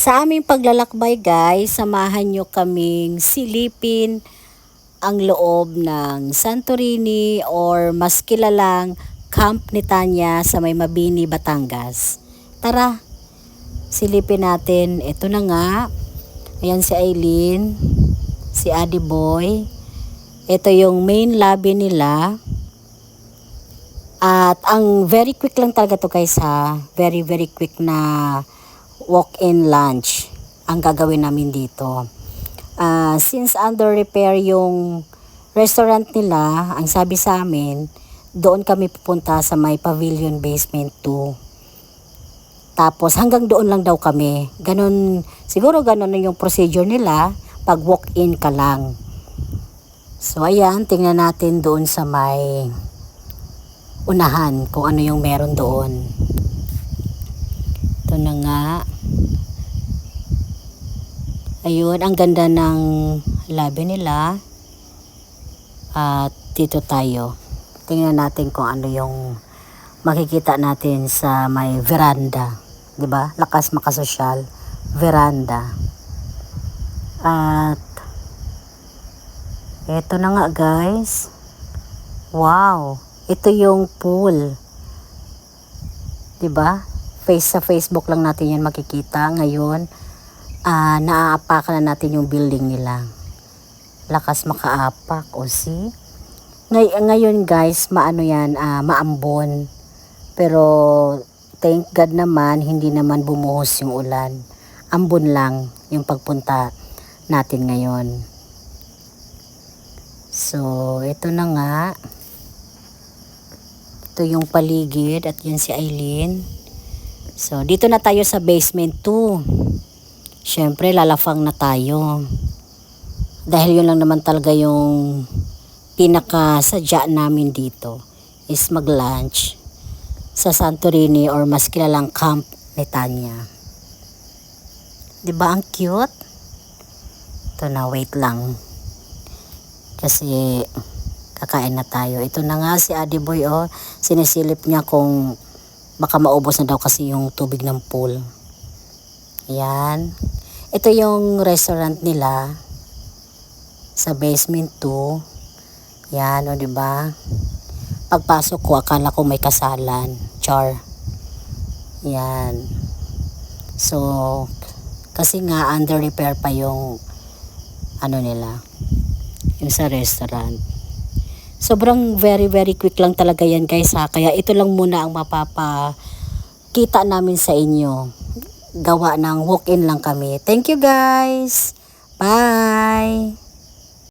Sa aming paglalakbay guys, samahan nyo kaming silipin ang loob ng Santorini or mas kilalang Camp Netanya sa may Mabini, Batangas. Tara, silipin natin. Ito na nga. Ayan si Aileen, si Adi Boy. Ito yung main lobby nila. At ang very quick lang talaga to guys ha. Very quick na walk-in lunch ang gagawin namin dito. Since under repair yung restaurant nila, ang sabi sa amin, doon kami pupunta sa may Pavilion Basement 2. Tapos hanggang doon lang daw kami. Siguro ganun na yung procedure nila pag walk-in ka lang. So ayan, tingnan natin doon sa may unahan kung ano yung meron doon. Ito na nga. Ayun, ang ganda ng lobby nila. At dito tayo. Tingnan natin kung ano yung makikita natin sa may veranda. 'Di ba? Lakas makasosyal. Veranda. At eto na nga guys. Wow. Ito yung pool. 'Di ba? Sa Facebook lang natin yan makikita. Ngayon, naaapakan na natin yung building nila. Lakas makaapak. O see? Ngayon guys, maambon. Pero, thank God naman, hindi naman bumuhos yung ulan. Ambon lang yung pagpunta natin ngayon. So, ito na nga. Ito yung paligid at yun si Aileen. So, dito na tayo sa basement 2. Siyempre, lalafang na tayo. Dahil yun lang naman talaga yung pinakasadya namin dito is mag-lunch sa Santorini or mas kilalang Camp Netanya. Diba ang cute? Ito na, wait lang. Kasi kakain na tayo. Ito na nga si Adi Boy, oh. Sinisilip niya kung baka maubos na daw kasi yung tubig ng pool. Ayan. Ito yung restaurant nila sa basement 2. Yan, o diba? Pagpasok ko, akala ko may kasalan. Char. Yan. So, kasi nga under repair pa yung ano nila. Yung sa restaurant. Sobrang very quick lang talaga yan guys ha. Kaya ito lang muna ang mapapakita namin sa inyo. Gawa ng walk-in lang kami. Thank you guys. Bye.